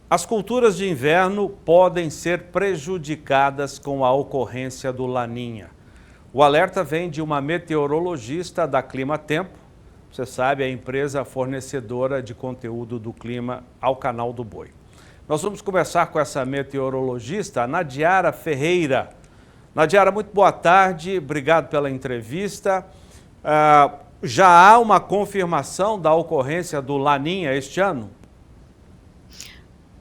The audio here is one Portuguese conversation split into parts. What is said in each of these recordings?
As culturas de inverno podem ser prejudicadas com a ocorrência do Laninha. O alerta vem de uma meteorologista da Clima Tempo, você sabe, a empresa fornecedora de conteúdo do clima ao Canal do Boi. Nós vamos conversar com essa meteorologista, a Nadiara Ferreira. Nadiara, muito boa tarde, obrigado pela entrevista. Já há uma confirmação da ocorrência do Laninha este ano?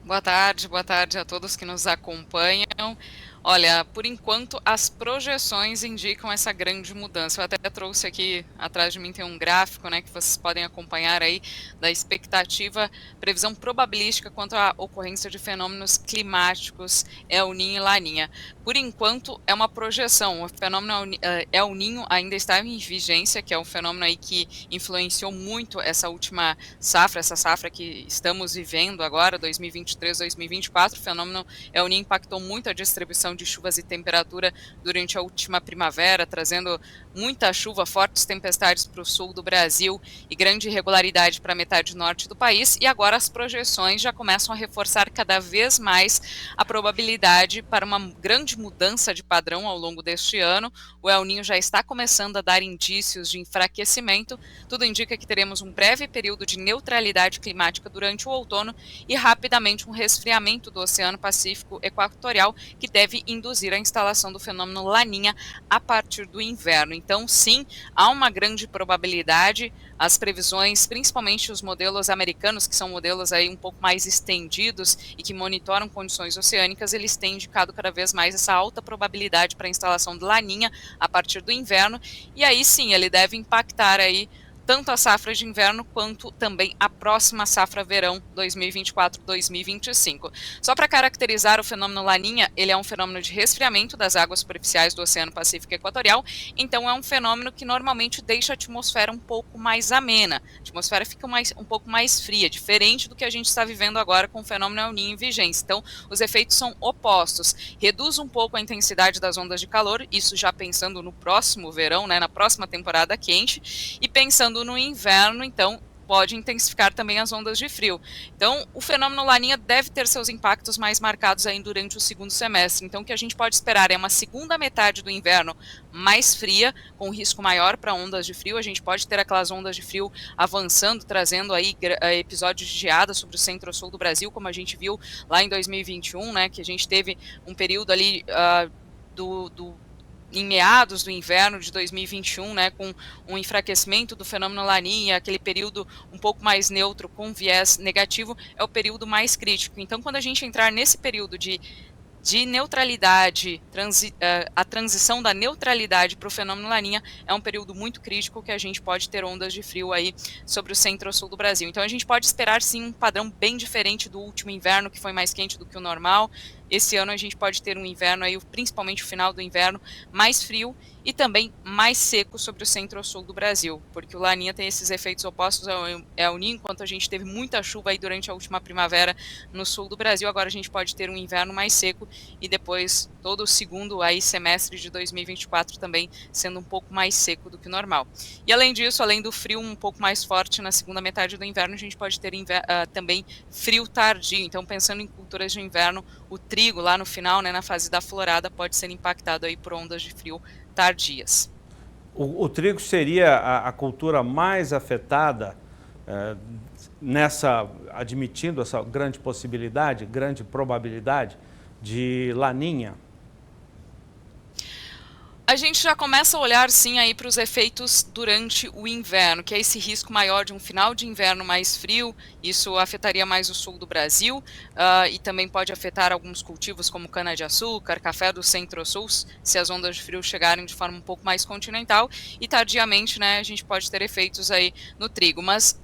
Boa tarde a todos que nos acompanham. Olha, por enquanto as projeções indicam essa grande mudança. Eu até trouxe aqui atrás de mim tem um gráfico, né, que vocês podem acompanhar aí da expectativa, previsão probabilística quanto à ocorrência de fenômenos climáticos El Niño e Laninha. Por enquanto é uma projeção. O fenômeno El Niño ainda está em vigência, que é um fenômeno aí que influenciou muito essa última safra, essa safra que estamos vivendo agora, 2023-2024. O fenômeno El Niño impactou muito a distribuição de chuvas e temperatura durante a última primavera, trazendo muita chuva, fortes tempestades para o sul do Brasil e grande irregularidade para a metade norte do país. E agora as projeções já começam a reforçar cada vez mais a probabilidade para uma grande mudança de padrão ao longo deste ano. O El Niño já está começando a dar indícios de enfraquecimento. Tudo indica que teremos um breve período de neutralidade climática durante o outono e rapidamente um resfriamento do Oceano Pacífico Equatorial, que deve induzir a instalação do fenômeno Laninha a partir do inverno. Então, sim, há uma grande probabilidade. As previsões, principalmente os modelos americanos, que são modelos aí um pouco mais estendidos e que monitoram condições oceânicas, eles têm indicado cada vez mais essa alta probabilidade para a instalação do Laninha a partir do inverno. E aí sim, ele deve impactar aí tanto a safra de inverno quanto também a próxima safra verão 2024-2025. Só para caracterizar o fenômeno Laninha, ele é um fenômeno de resfriamento das águas superficiais do Oceano Pacífico Equatorial, então é um fenômeno que normalmente deixa a atmosfera um pouco mais amena, a atmosfera fica um pouco mais fria, diferente do que a gente está vivendo agora com o fenômeno El Niño em vigência. Então, os efeitos são opostos. Reduz um pouco a intensidade das ondas de calor, isso já pensando no próximo verão, né, na próxima temporada quente, e pensando no inverno, então, pode intensificar também as ondas de frio. Então, o fenômeno Laninha deve ter seus impactos mais marcados aí durante o segundo semestre. Então, o que a gente pode esperar é uma segunda metade do inverno mais fria, com risco maior para ondas de frio. A gente pode ter aquelas ondas de frio avançando, trazendo aí episódios de geada sobre o centro-sul do Brasil, como a gente viu lá em 2021, né, que a gente teve um período ali em meados do inverno de 2021, né, com um enfraquecimento do fenômeno Laninha, aquele período um pouco mais neutro, com viés negativo, é o período mais crítico. Então, quando a gente entrar nesse período de neutralidade, a transição da neutralidade para o fenômeno Laninha é um período muito crítico que a gente pode ter ondas de frio aí sobre o centro-sul do Brasil. Então a gente pode esperar sim um padrão bem diferente do último inverno, que foi mais quente do que o normal. Esse ano a gente pode ter um inverno aí, principalmente o final do inverno, mais frio e também mais seco sobre o centro-sul do Brasil, porque o Laninha tem esses efeitos opostos ao El Niño. Enquanto a gente teve muita chuva aí durante a última primavera no sul do Brasil, agora a gente pode ter um inverno mais seco e depois todo o segundo aí semestre de 2024 também sendo um pouco mais seco do que o normal. E além disso, além do frio um pouco mais forte na segunda metade do inverno, a gente pode ter também frio tardio. Então, pensando em culturas de inverno, o trigo lá no final, né, na fase da florada, pode ser impactado aí por ondas de frio tardias. O trigo seria a cultura mais afetada admitindo essa grande possibilidade, grande probabilidade de Laninha? A gente já começa a olhar sim aí para os efeitos durante o inverno, que é esse risco maior de um final de inverno mais frio. Isso afetaria mais o sul do Brasil e também pode afetar alguns cultivos como cana-de-açúcar, café do centro-sul, se as ondas de frio chegarem de forma um pouco mais continental, e tardiamente, né, a gente pode ter efeitos aí no trigo. Mas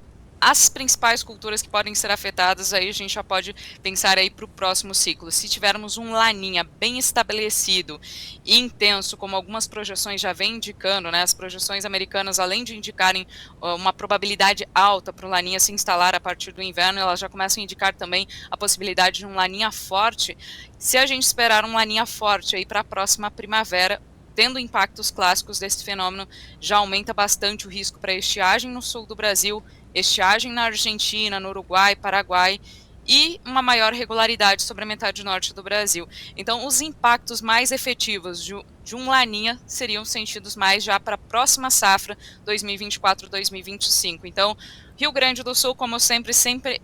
as principais culturas que podem ser afetadas, aí a gente já pode pensar aí para o próximo ciclo. Se tivermos um Laninha bem estabelecido e intenso, como algumas projeções já vêm indicando, né, as projeções americanas, além de indicarem uma probabilidade alta para o Laninha se instalar a partir do inverno, elas já começam a indicar também a possibilidade de um Laninha forte. Se a gente esperar um Laninha forte aí para a próxima primavera, tendo impactos clássicos desse fenômeno, já aumenta bastante o risco para estiagem no sul do Brasil, estiagem na Argentina, no Uruguai, Paraguai e uma maior regularidade sobre a metade norte do Brasil. Então, os impactos mais efetivos de um Laninha seriam sentidos mais já para a próxima safra 2024-2025. Então, Rio Grande do Sul, como sempre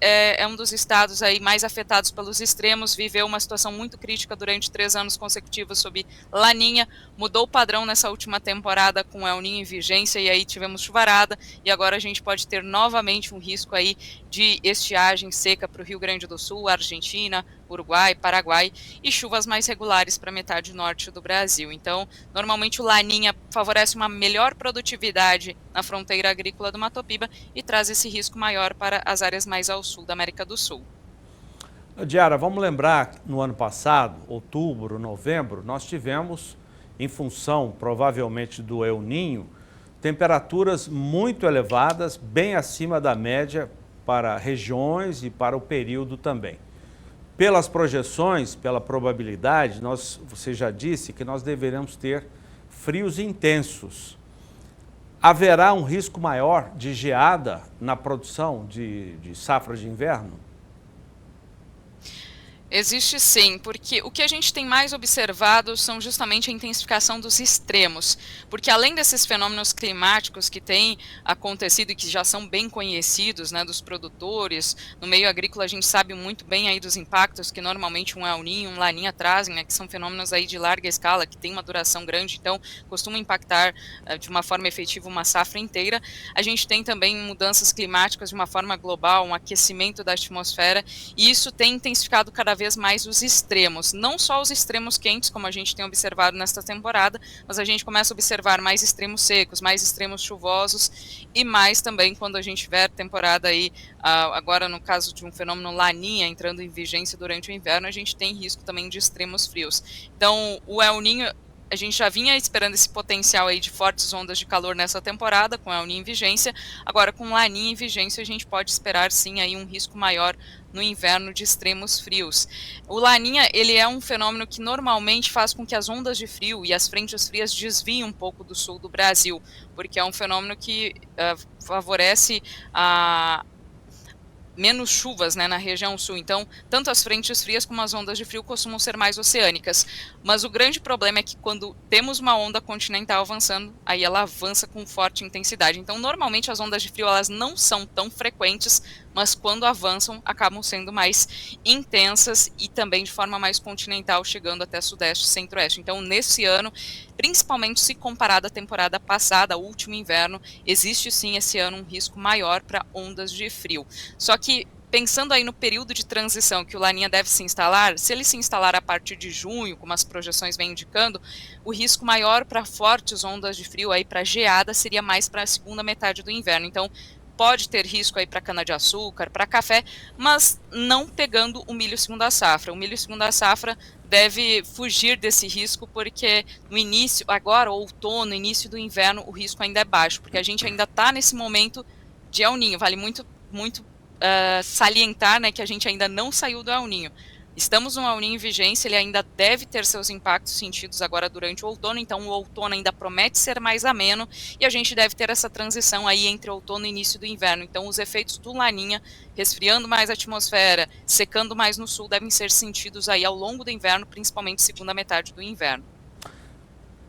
é um dos estados aí mais afetados pelos extremos, viveu uma situação muito crítica durante 3 anos consecutivos sob Laninha, mudou o padrão nessa última temporada com El Niño em vigência, e aí tivemos chuvarada, e agora a gente pode ter novamente um risco aí de estiagem seca para o Rio Grande do Sul, Argentina, Uruguai, Paraguai, e chuvas mais regulares para a metade norte do Brasil. Então, normalmente o Laninha favorece uma melhor produtividade na fronteira agrícola do Mato Piba e traz esse risco maior para as áreas mais ao sul da América do Sul. Diara, vamos lembrar que no ano passado, outubro, novembro, nós tivemos, em função provavelmente do El Niño, temperaturas muito elevadas, bem acima da média para regiões e para o período também. Pelas projeções, pela probabilidade, você já disse que nós deveremos ter frios intensos. Haverá um risco maior de geada na produção de safra de inverno? Existe sim, porque o que a gente tem mais observado são justamente a intensificação dos extremos, porque além desses fenômenos climáticos que têm acontecido e que já são bem conhecidos, né, dos produtores, no meio agrícola a gente sabe muito bem aí dos impactos que normalmente um El Niño, um Laninha trazem, né, que são fenômenos aí de larga escala, que tem uma duração grande, então costumam impactar de uma forma efetiva uma safra inteira. A gente tem também mudanças climáticas de uma forma global, um aquecimento da atmosfera, e isso tem intensificado cada vez mais os extremos, não só os extremos quentes, como a gente tem observado nesta temporada, mas a gente começa a observar mais extremos secos, mais extremos chuvosos e mais também quando a gente tiver temporada aí, agora no caso de um fenômeno Laninha entrando em vigência durante o inverno, a gente tem risco também de extremos frios. Então, o El Niño, a gente já vinha esperando esse potencial aí de fortes ondas de calor nessa temporada, com El Niño em vigência. Agora, com Laninha em vigência, a gente pode esperar sim aí um risco maior no inverno de extremos frios. O Laninha, ele é um fenômeno que normalmente faz com que as ondas de frio e as frentes frias desviem um pouco do sul do Brasil, porque é um fenômeno que favorece menos chuvas, né, na região sul. Então, tanto as frentes frias como as ondas de frio costumam ser mais oceânicas. Mas o grande problema é que quando temos uma onda continental avançando, aí ela avança com forte intensidade. Então, normalmente as ondas de frio elas não são tão frequentes, mas quando avançam, acabam sendo mais intensas e também de forma mais continental, chegando até sudeste e centro-oeste. Então, nesse ano, principalmente se comparado à temporada passada, ao último inverno, existe sim esse ano um risco maior para ondas de frio. Só que, pensando aí no período de transição que o Laninha deve se instalar, se ele se instalar a partir de junho, como as projeções vêm indicando, o risco maior para fortes ondas de frio, aí para geada, seria mais para a segunda metade do inverno. Então, pode ter risco aí para cana-de-açúcar, para café, mas não pegando o milho segunda safra. O milho segunda safra deve fugir desse risco, porque no início, agora, outono, início do inverno, o risco ainda é baixo, porque a gente ainda está nesse momento de El Niño. Vale muito salientar, né, que a gente ainda não saiu do El Niño. Estamos no El Niño em vigência, ele ainda deve ter seus impactos sentidos agora durante o outono, então o outono ainda promete ser mais ameno e a gente deve ter essa transição aí entre outono e início do inverno. Então os efeitos do Laninha, resfriando mais a atmosfera, secando mais no sul, devem ser sentidos aí ao longo do inverno, principalmente segunda metade do inverno.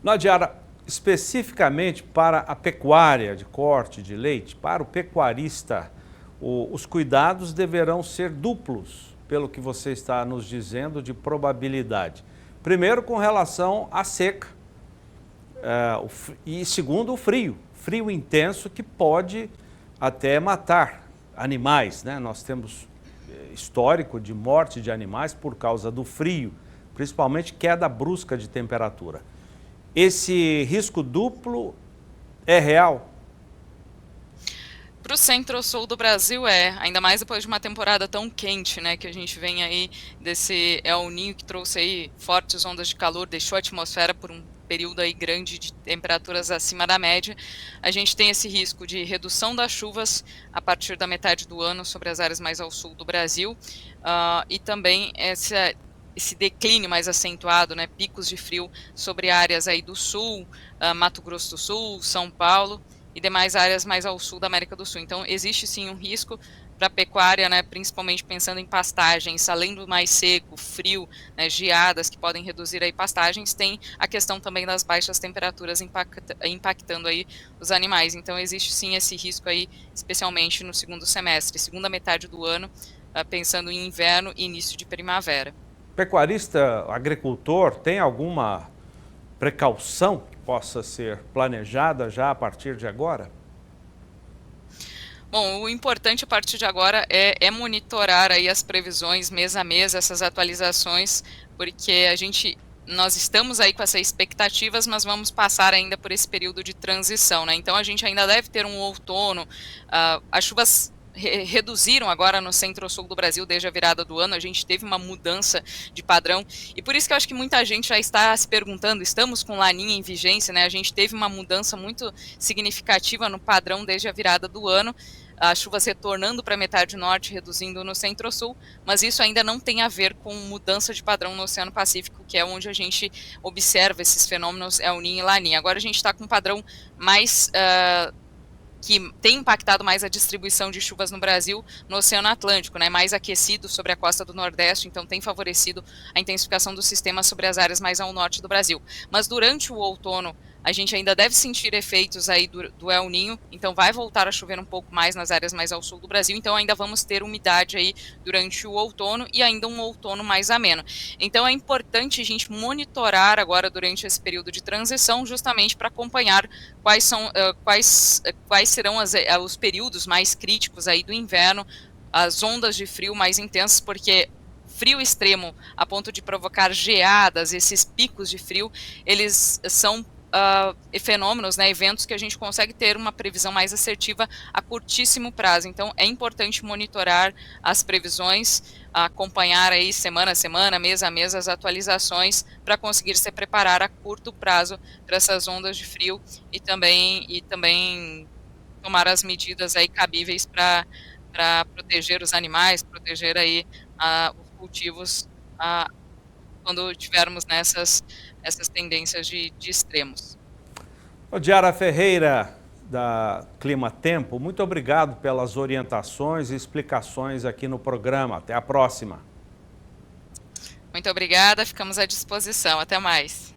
Nadiara, especificamente para a pecuária de corte de leite, para o pecuarista, os cuidados deverão ser duplos, pelo que você está nos dizendo de probabilidade. Primeiro, com relação à seca, e segundo, o frio intenso que pode até matar animais, né? Nós temos histórico de morte de animais por causa do frio, principalmente queda brusca de temperatura. Esse risco duplo é real? Para o centro-sul do Brasil ainda mais depois de uma temporada tão quente, né, que a gente vem aí desse El Niño que trouxe aí fortes ondas de calor, deixou a atmosfera por um período aí grande de temperaturas acima da média. A gente tem esse risco de redução das chuvas a partir da metade do ano sobre as áreas mais ao sul do Brasil, e também esse declínio mais acentuado, né, picos de frio sobre áreas aí do sul, Mato Grosso do Sul, São Paulo, e demais áreas mais ao sul da América do Sul. Então, existe sim um risco a pecuária, né, principalmente pensando em pastagens, além do mais seco, frio, né, geadas que podem reduzir aí pastagens, tem a questão também das baixas temperaturas impactando aí os animais. Então existe sim esse risco aí, especialmente no segundo semestre, segunda metade do ano, pensando em inverno e início de primavera. Pecuarista, agricultor, tem alguma precaução que possa ser planejada já a partir de agora? Bom, o importante a partir de agora é monitorar aí as previsões mês a mês, essas atualizações, porque nós estamos aí com essas expectativas, mas vamos passar ainda por esse período de transição, né? Então a gente ainda deve ter um outono, as chuvas reduziram agora no centro-sul do Brasil desde a virada do ano, a gente teve uma mudança de padrão, e por isso que eu acho que muita gente já está se perguntando, estamos com Laninha em vigência, né? A gente teve uma mudança muito significativa no padrão desde a virada do ano, as chuvas retornando para a metade norte, reduzindo no centro-sul, mas isso ainda não tem a ver com mudança de padrão no Oceano Pacífico, que é onde a gente observa esses fenômenos El Niño e Laninha. Agora a gente está com um padrão mais que tem impactado mais a distribuição de chuvas no Brasil, no Oceano Atlântico, né, mais aquecido sobre a costa do Nordeste, então tem favorecido a intensificação do sistema sobre as áreas mais ao norte do Brasil. Mas durante o outono, a gente ainda deve sentir efeitos aí do El Niño, então vai voltar a chover um pouco mais nas áreas mais ao sul do Brasil, então ainda vamos ter umidade aí durante o outono e ainda um outono mais ameno. Então é importante a gente monitorar agora durante esse período de transição, justamente para acompanhar quais serão os períodos mais críticos aí do inverno, as ondas de frio mais intensas, porque frio extremo a ponto de provocar geadas, esses picos de frio, eles são fenômenos, né, eventos que a gente consegue ter uma previsão mais assertiva a curtíssimo prazo. Então é importante monitorar as previsões, acompanhar aí semana a semana, mês a mês as atualizações para conseguir se preparar a curto prazo para essas ondas de frio e também tomar as medidas aí cabíveis para proteger os animais, proteger aí os cultivos quando tivermos essas tendências de extremos. Odiara Ferreira, da Clima Tempo, muito obrigado pelas orientações e explicações aqui no programa. Até a próxima. Muito obrigada, ficamos à disposição. Até mais.